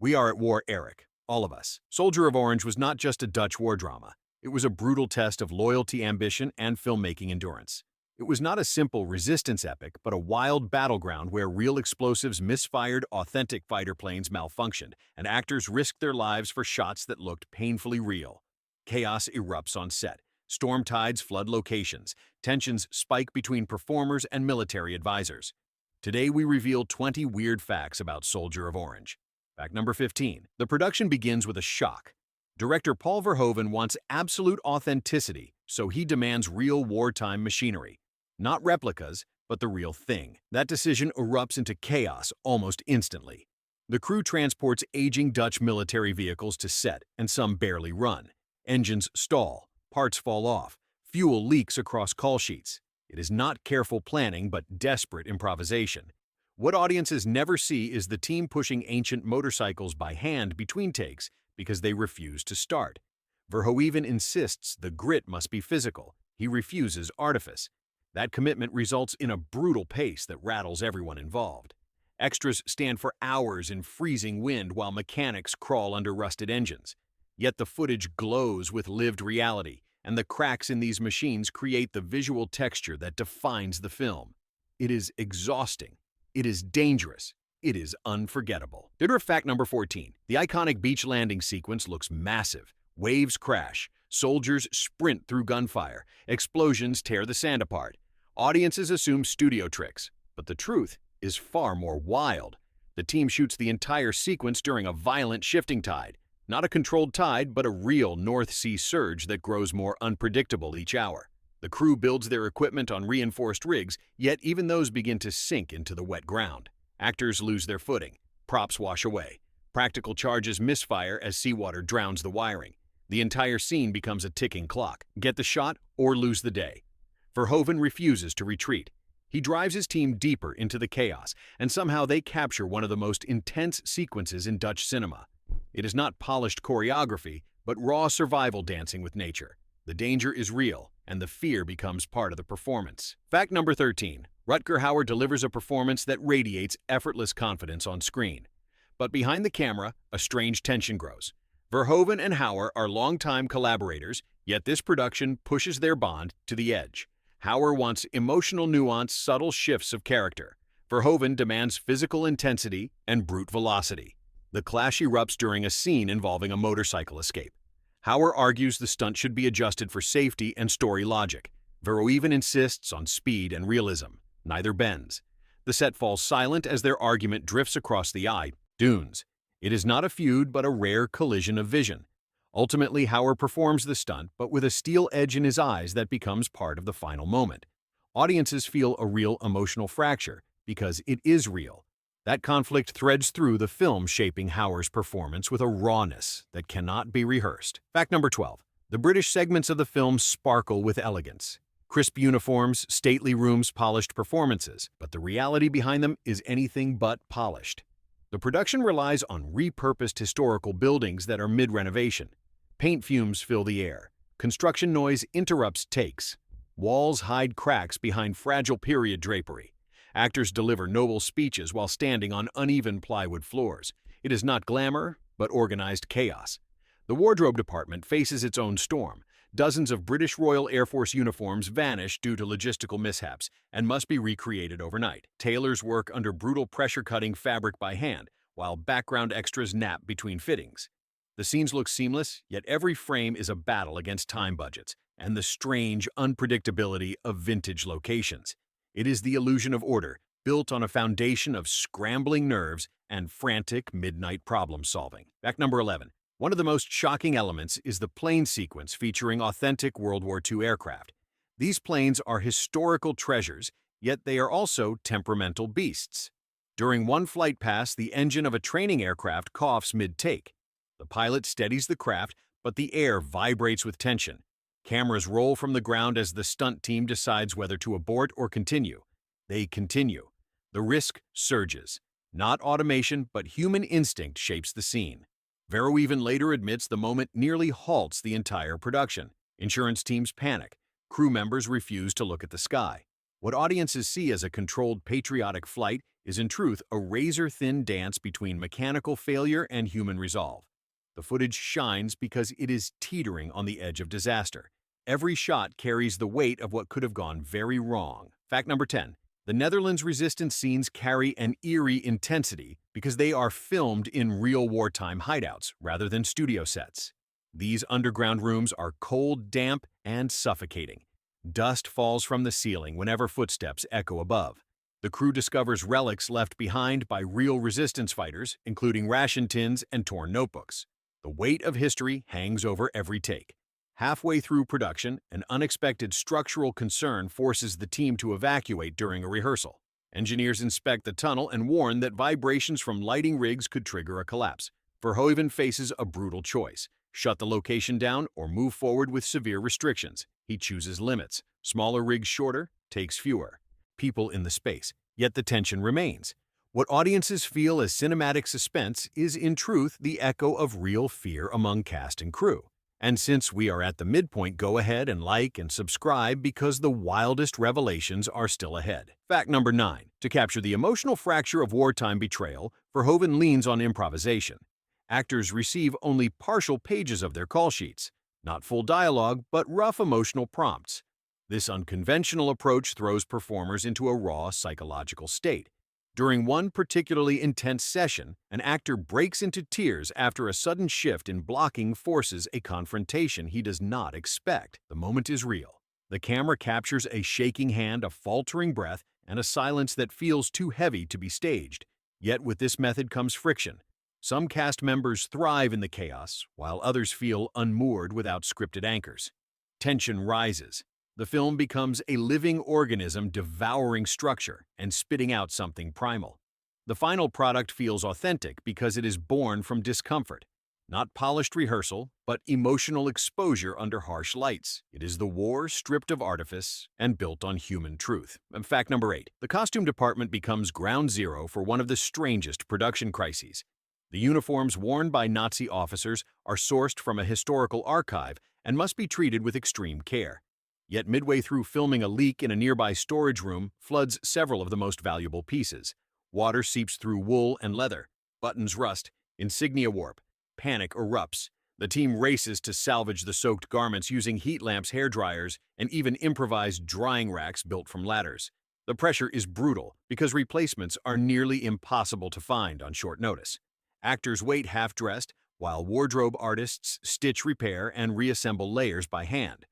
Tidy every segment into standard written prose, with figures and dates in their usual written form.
We are at war, Eric, all of us. Soldier of Orange was not just a Dutch war drama. It was a brutal test of loyalty, ambition, and filmmaking endurance. It was not a simple resistance epic, but a wild battleground where real explosives misfired, authentic fighter planes malfunctioned, and actors risked their lives for shots that looked painfully real. Chaos erupts on set. Storm tides flood locations. Tensions spike between performers and military advisors. Today we reveal 20 weird facts about Soldier of Orange. Fact number 15. The production begins with a shock. Director Paul Verhoeven wants absolute authenticity, so he demands real wartime machinery. Not replicas, but the real thing. That decision erupts into chaos almost instantly. The crew transports aging Dutch military vehicles to set, and some barely run. Engines stall, parts fall off, fuel leaks across call sheets. It is not careful planning, but desperate improvisation. What audiences never see is the team pushing ancient motorcycles by hand between takes because they refuse to start. Verhoeven insists the grit must be physical. He refuses artifice. That commitment results in a brutal pace that rattles everyone involved. Extras stand for hours in freezing wind while mechanics crawl under rusted engines. Yet the footage glows with lived reality, and the cracks in these machines create the visual texture that defines the film. It is exhausting. It is dangerous. It is unforgettable. Dinner fact number 14. The iconic beach landing sequence looks massive. Waves crash. Soldiers sprint through gunfire. Explosions tear the sand apart. Audiences assume studio tricks, but the truth is far more wild. The team shoots the entire sequence during a violent shifting tide. Not a controlled tide, but a real North Sea surge that grows more unpredictable each hour. The crew builds their equipment on reinforced rigs, yet even those begin to sink into the wet ground. Actors lose their footing. Props wash away. Practical charges misfire as seawater drowns the wiring. The entire scene becomes a ticking clock. Get the shot or lose the day. Verhoeven refuses to retreat. He drives his team deeper into the chaos, and somehow they capture one of the most intense sequences in Dutch cinema. It is not polished choreography, but raw survival dancing with nature. The danger is real, and the fear becomes part of the performance. Fact number 13. Rutger Hauer delivers a performance that radiates effortless confidence on screen. But behind the camera, a strange tension grows. Verhoeven and Hauer are longtime collaborators, yet this production pushes their bond to the edge. Hauer wants emotional nuance, subtle shifts of character. Verhoeven demands physical intensity and brute velocity. The clash erupts during a scene involving a motorcycle escape. Hauer argues the stunt should be adjusted for safety and story logic. Verhoeven insists on speed and realism. Neither bends. The set falls silent as their argument drifts across the eye. Dunes. It is not a feud, but a rare collision of vision. Ultimately, Hauer performs the stunt, but with a steel edge in his eyes that becomes part of the final moment. Audiences feel a real emotional fracture, because it is real. That conflict threads through the film, shaping Hauer's performance with a rawness that cannot be rehearsed. Fact number 12. The British segments of the film sparkle with elegance. Crisp uniforms, stately rooms, polished performances, but the reality behind them is anything but polished. The production relies on repurposed historical buildings that are mid-renovation. Paint fumes fill the air. Construction noise interrupts takes. Walls hide cracks behind fragile period drapery. Actors deliver noble speeches while standing on uneven plywood floors. It is not glamour, but organized chaos. The wardrobe department faces its own storm. Dozens of British Royal Air Force uniforms vanish due to logistical mishaps and must be recreated overnight. Tailors work under brutal pressure-cutting fabric by hand, while background extras nap between fittings. The scenes look seamless, yet every frame is a battle against time budgets and the strange unpredictability of vintage locations. It is the illusion of order, built on a foundation of scrambling nerves and frantic midnight problem-solving. Fact number 11. One of the most shocking elements is the plane sequence featuring authentic World War II aircraft. These planes are historical treasures, yet they are also temperamental beasts. During one flight pass, the engine of a training aircraft coughs mid-take. The pilot steadies the craft, but the air vibrates with tension. Cameras roll from the ground as the stunt team decides whether to abort or continue. They continue. The risk surges. Not automation, but human instinct shapes the scene. Verhoeven later admits the moment nearly halts the entire production. Insurance teams panic. Crew members refuse to look at the sky. What audiences see as a controlled patriotic flight is in truth a razor-thin dance between mechanical failure and human resolve. The footage shines because it is teetering on the edge of disaster. Every shot carries the weight of what could have gone very wrong. Fact number 10. The Netherlands resistance scenes carry an eerie intensity because they are filmed in real wartime hideouts rather than studio sets. These underground rooms are cold, damp, and suffocating. Dust falls from the ceiling whenever footsteps echo above. The crew discovers relics left behind by real resistance fighters, including ration tins and torn notebooks. The weight of history hangs over every take. Halfway through production, an unexpected structural concern forces the team to evacuate during a rehearsal. Engineers inspect the tunnel and warn that vibrations from lighting rigs could trigger a collapse. Verhoeven faces a brutal choice: shut the location down or move forward with severe restrictions. He chooses limits. Smaller rigs shorter, takes fewer. People in the space. Yet the tension remains. What audiences feel as cinematic suspense is in truth the echo of real fear among cast and crew. And since we are at the midpoint, go ahead and like and subscribe because the wildest revelations are still ahead. Fact number 9. To capture the emotional fracture of wartime betrayal, Verhoeven leans on improvisation. Actors receive only partial pages of their call sheets, not full dialogue, but rough emotional prompts. This unconventional approach throws performers into a raw psychological state. During one particularly intense session, an actor breaks into tears after a sudden shift in blocking forces a confrontation he does not expect. The moment is real. The camera captures a shaking hand, a faltering breath, and a silence that feels too heavy to be staged. Yet with this method comes friction. Some cast members thrive in the chaos, while others feel unmoored without scripted anchors. Tension rises. The film becomes a living organism devouring structure and spitting out something primal. The final product feels authentic because it is born from discomfort. Not polished rehearsal, but emotional exposure under harsh lights. It is the war stripped of artifice and built on human truth. And fact number 8. The costume department becomes ground zero for one of the strangest production crises. The uniforms worn by Nazi officers are sourced from a historical archive and must be treated with extreme care. Yet midway through filming, a leak in a nearby storage room floods several of the most valuable pieces. Water seeps through wool and leather. Buttons rust. Insignia warp. Panic erupts. The team races to salvage the soaked garments using heat lamps, hair dryers, and even improvised drying racks built from ladders. The pressure is brutal because replacements are nearly impossible to find on short notice. Actors wait half-dressed, while wardrobe artists stitch, repair, and reassemble layers by hand.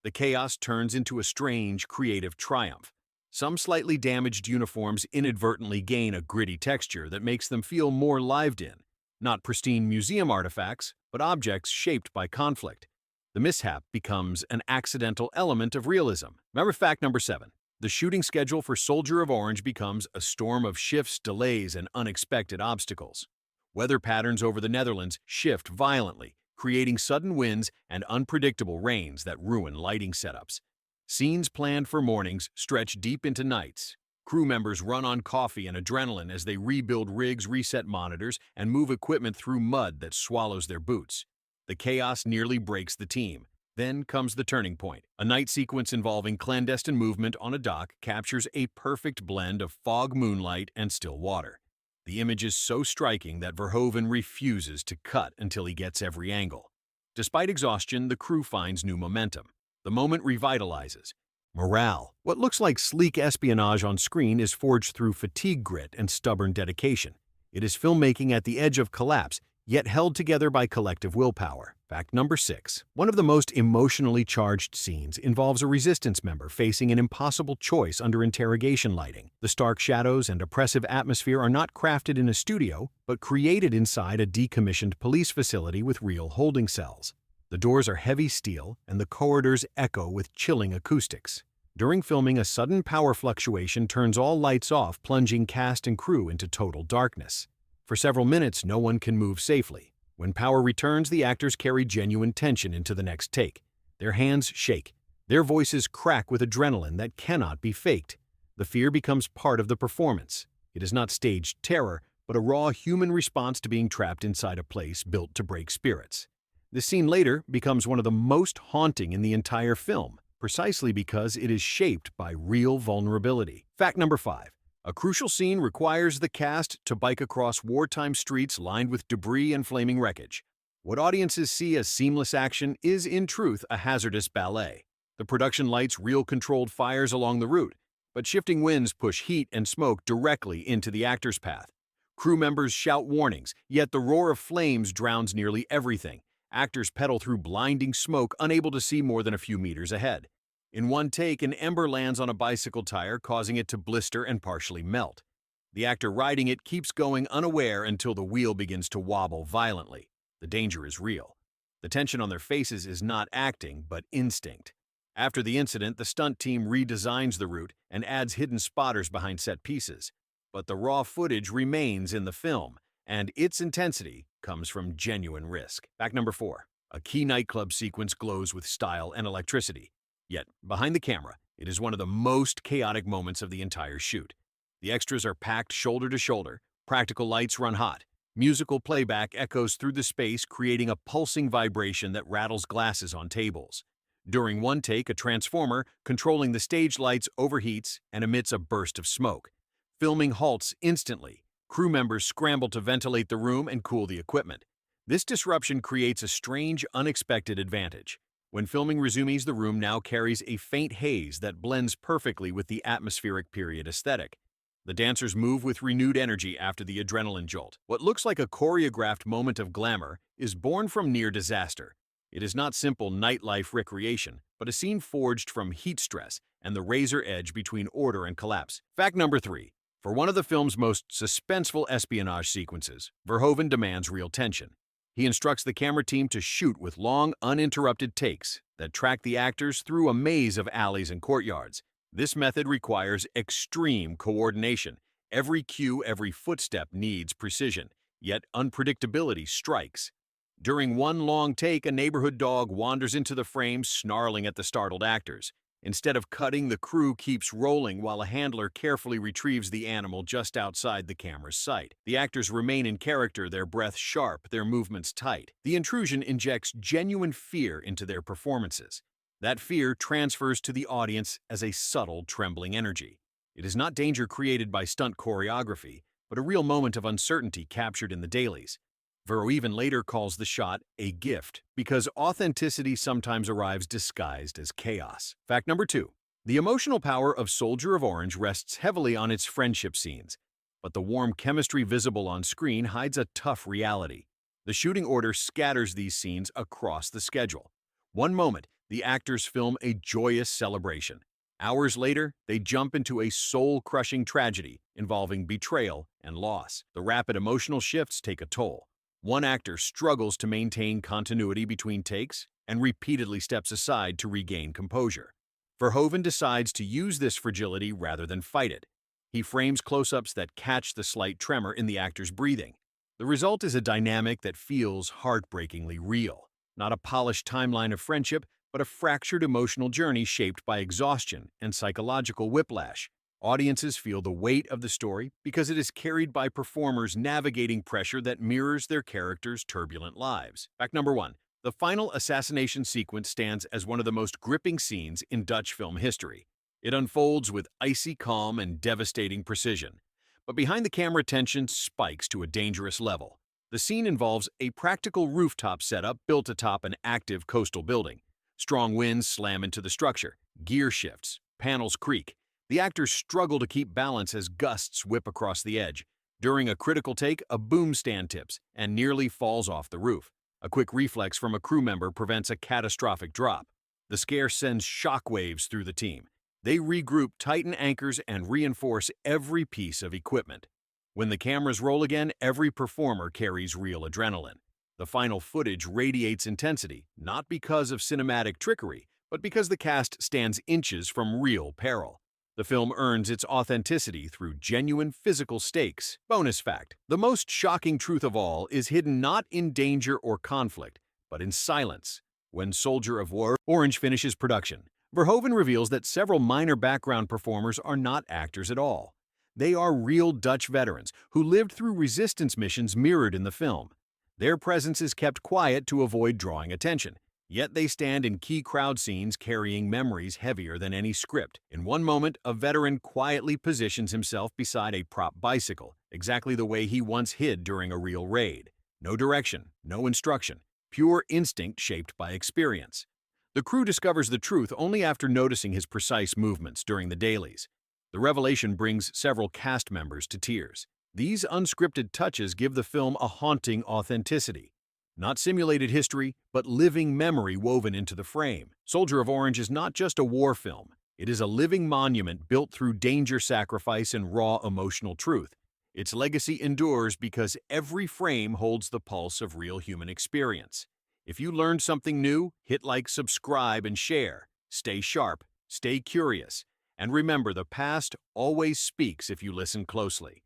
The chaos turns into a strange, creative triumph. Some slightly damaged uniforms inadvertently gain a gritty texture that makes them feel more lived in. Not pristine museum artifacts, but objects shaped by conflict. The mishap becomes an accidental element of realism. Remember fact number 7. The shooting schedule for Soldier of Orange becomes a storm of shifts, delays, and unexpected obstacles. Weather patterns over the Netherlands shift violently, creating sudden winds and unpredictable rains that ruin lighting setups. Scenes planned for mornings stretch deep into nights. Crew members run on coffee and adrenaline as they rebuild rigs, reset monitors, and move equipment through mud that swallows their boots. The chaos nearly breaks the team. Then comes the turning point. A night sequence involving clandestine movement on a dock captures a perfect blend of fog, moonlight, and still water. The image is so striking that Verhoeven refuses to cut until he gets every angle. Despite exhaustion, the crew finds new momentum. The moment revitalizes. Morale. What looks like sleek espionage on screen is forged through fatigue, grit, and stubborn dedication. It is filmmaking at the edge of collapse, yet held together by collective willpower. Fact number 6. One of the most emotionally charged scenes involves a resistance member facing an impossible choice under interrogation lighting. The stark shadows and oppressive atmosphere are not crafted in a studio, but created inside a decommissioned police facility with real holding cells. The doors are heavy steel, and the corridors echo with chilling acoustics. During filming, a sudden power fluctuation turns all lights off, plunging cast and crew into total darkness. For several minutes, no one can move safely. When power returns, the actors carry genuine tension into the next take. Their hands shake. Their voices crack with adrenaline that cannot be faked. The fear becomes part of the performance. It is not staged terror, but a raw human response to being trapped inside a place built to break spirits. This scene later becomes one of the most haunting in the entire film, precisely because it is shaped by real vulnerability. Fact number 5. A crucial scene requires the cast to bike across wartime streets lined with debris and flaming wreckage. What audiences see as seamless action is, in truth, a hazardous ballet. The production lights real controlled fires along the route, but shifting winds push heat and smoke directly into the actor's path. Crew members shout warnings, yet the roar of flames drowns nearly everything. Actors pedal through blinding smoke, unable to see more than a few meters ahead. In one take, an ember lands on a bicycle tire, causing it to blister and partially melt. The actor riding it keeps going unaware until the wheel begins to wobble violently. The danger is real. The tension on their faces is not acting, but instinct. After the incident, the stunt team redesigns the route and adds hidden spotters behind set pieces. But the raw footage remains in the film, and its intensity comes from genuine risk. Fact number 4. A key nightclub sequence glows with style and electricity. Yet, behind the camera, it is one of the most chaotic moments of the entire shoot. The extras are packed shoulder to shoulder, practical lights run hot, musical playback echoes through the space, creating a pulsing vibration that rattles glasses on tables. During one take, a transformer controlling the stage lights overheats and emits a burst of smoke. Filming halts instantly. Crew members scramble to ventilate the room and cool the equipment. This disruption creates a strange, unexpected advantage. When filming resumes, the room now carries a faint haze that blends perfectly with the atmospheric period aesthetic. The dancers move with renewed energy after the adrenaline jolt. What looks like a choreographed moment of glamour is born from near disaster. It is not simple nightlife recreation, but a scene forged from heat stress and the razor edge between order and collapse. Fact number 3. For one of the film's most suspenseful espionage sequences, Verhoeven demands real tension. He instructs the camera team to shoot with long, uninterrupted takes that track the actors through a maze of alleys and courtyards. This method requires extreme coordination. Every cue, every footstep needs precision, yet unpredictability strikes. During one long take, a neighborhood dog wanders into the frame, snarling at the startled actors. Instead of cutting, the crew keeps rolling while a handler carefully retrieves the animal just outside the camera's sight. The actors remain in character, their breath sharp, their movements tight. The intrusion injects genuine fear into their performances. That fear transfers to the audience as a subtle, trembling energy. It is not danger created by stunt choreography, but a real moment of uncertainty captured in the dailies. Verhoeven later calls the shot a gift because authenticity sometimes arrives disguised as chaos. Fact number 2. The emotional power of Soldier of Orange rests heavily on its friendship scenes, but the warm chemistry visible on screen hides a tough reality. The shooting order scatters these scenes across the schedule. One moment, the actors film a joyous celebration. Hours later, they jump into a soul-crushing tragedy involving betrayal and loss. The rapid emotional shifts take a toll. One actor struggles to maintain continuity between takes and repeatedly steps aside to regain composure. Verhoeven decides to use this fragility rather than fight it. He frames close-ups that catch the slight tremor in the actor's breathing. The result is a dynamic that feels heartbreakingly real. Not a polished timeline of friendship, but a fractured emotional journey shaped by exhaustion and psychological whiplash. Audiences feel the weight of the story because it is carried by performers navigating pressure that mirrors their characters' turbulent lives. Fact number 1. The final assassination sequence stands as one of the most gripping scenes in Dutch film history. It unfolds with icy calm and devastating precision. But behind the camera, tension spikes to a dangerous level. The scene involves a practical rooftop setup built atop an active coastal building. Strong winds slam into the structure, gear shifts, panels creak. The actors struggle to keep balance as gusts whip across the edge. During a critical take, a boom stand tips and nearly falls off the roof. A quick reflex from a crew member prevents a catastrophic drop. The scare sends shockwaves through the team. They regroup, tighten anchors, and reinforce every piece of equipment. When the cameras roll again, every performer carries real adrenaline. The final footage radiates intensity, not because of cinematic trickery, but because the cast stands inches from real peril. The film earns its authenticity through genuine physical stakes. Bonus fact: the most shocking truth of all is hidden not in danger or conflict, but in silence. When Soldier of Orange finishes production, Verhoeven reveals that several minor background performers are not actors at all. They are real Dutch veterans who lived through resistance missions mirrored in the film. Their presence is kept quiet to avoid drawing attention, Yet they stand in key crowd scenes carrying memories heavier than any script. In one moment, a veteran quietly positions himself beside a prop bicycle, exactly the way he once hid during a real raid. No direction, no instruction, pure instinct shaped by experience. The crew discovers the truth only after noticing his precise movements during the dailies. The revelation brings several cast members to tears. These unscripted touches give the film a haunting authenticity. Not simulated history, but living memory woven into the frame. Soldier of Orange is not just a war film. It is a living monument built through danger, sacrifice, and raw emotional truth. Its legacy endures because every frame holds the pulse of real human experience. If you learned something new, hit like, subscribe, and share. Stay sharp, stay curious, and remember, the past always speaks if you listen closely.